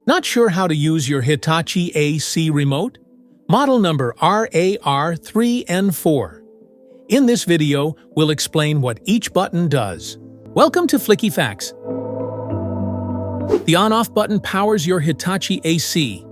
Not sure how to use your Hitachi AC Remote? Model number RAR-3N4. In this video, we'll explain what each button does. Welcome to Flicky Facts. The on-off button powers your Hitachi AC.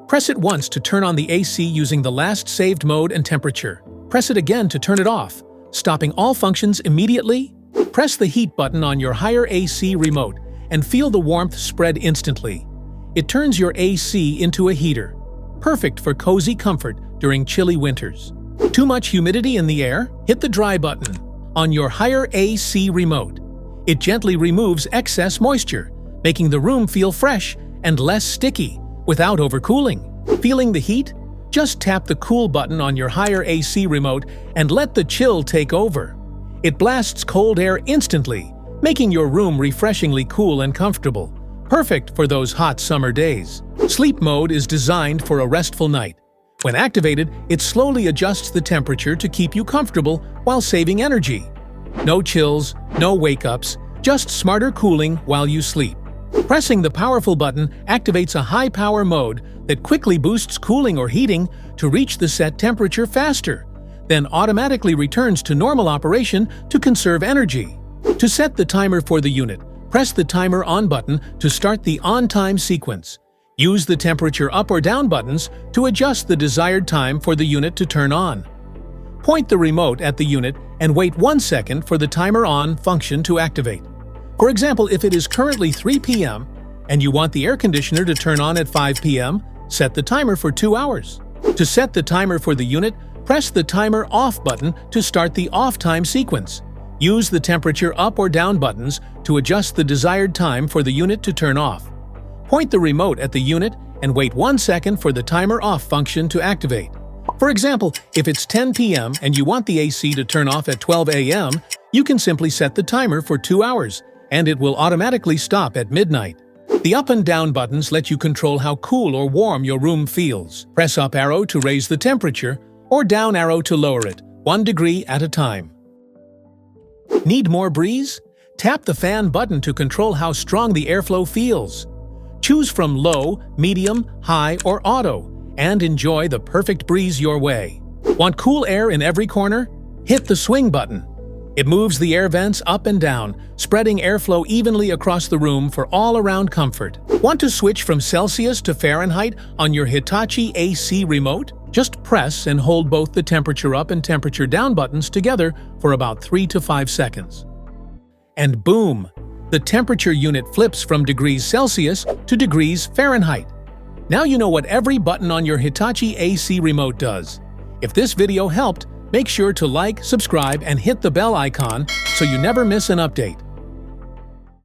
Press it once to turn on the AC using the last saved mode and temperature. Press it again to turn it off, stopping all functions immediately. Press the heat button on your higher AC remote and feel the warmth spread instantly. It turns your AC into a heater, perfect for cozy comfort during chilly winters. Too much humidity in the air? Hit the dry button on your higher AC remote. It gently removes excess moisture, making the room feel fresh and less sticky without overcooling. Feeling the heat? Just tap the cool button on your higher AC remote and let the chill take over. It blasts cold air instantly, making your room refreshingly cool and comfortable. Perfect for those hot summer days. Sleep mode is designed for a restful night. When activated, it slowly adjusts the temperature to keep you comfortable while saving energy. No chills, no wake-ups, just smarter cooling while you sleep. Pressing the powerful button activates a high-power mode that quickly boosts cooling or heating to reach the set temperature faster, then automatically returns to normal operation to conserve energy. To set the timer for the unit, press the timer on button to start the on-time sequence. Use the temperature up or down buttons to adjust the desired time for the unit to turn on. Point the remote at the unit and wait 1 second for the timer on function to activate. For example, if it is currently 3 p.m. and you want the air conditioner to turn on at 5 p.m., set the timer for 2 hours. To set the timer for the unit, press the timer off button to start the off time sequence. Use the temperature up or down buttons to adjust the desired time for the unit to turn off. Point the remote at the unit and wait 1 second for the timer off function to activate. For example, if it's 10 p.m. and you want the AC to turn off at 12 a.m., you can simply set the timer for 2 hours, and it will automatically stop at midnight. The up and down buttons let you control how cool or warm your room feels. Press up arrow to raise the temperature, or down arrow to lower it, 1 degree at a time. Need more breeze? Tap the fan button to control how strong the airflow feels. Choose from low, medium, high, or auto, and enjoy the perfect breeze your way. Want cool air in every corner? Hit the swing button. It moves the air vents up and down, spreading airflow evenly across the room for all-around comfort. Want to switch from Celsius to Fahrenheit on your Hitachi AC Remote? Just press and hold both the temperature up and temperature down buttons together for about 3 to 5 seconds. And boom! The temperature unit flips from degrees Celsius to degrees Fahrenheit. Now you know what every button on your Hitachi AC Remote does. If this video helped, make sure to like, subscribe, and hit the bell icon so you never miss an update.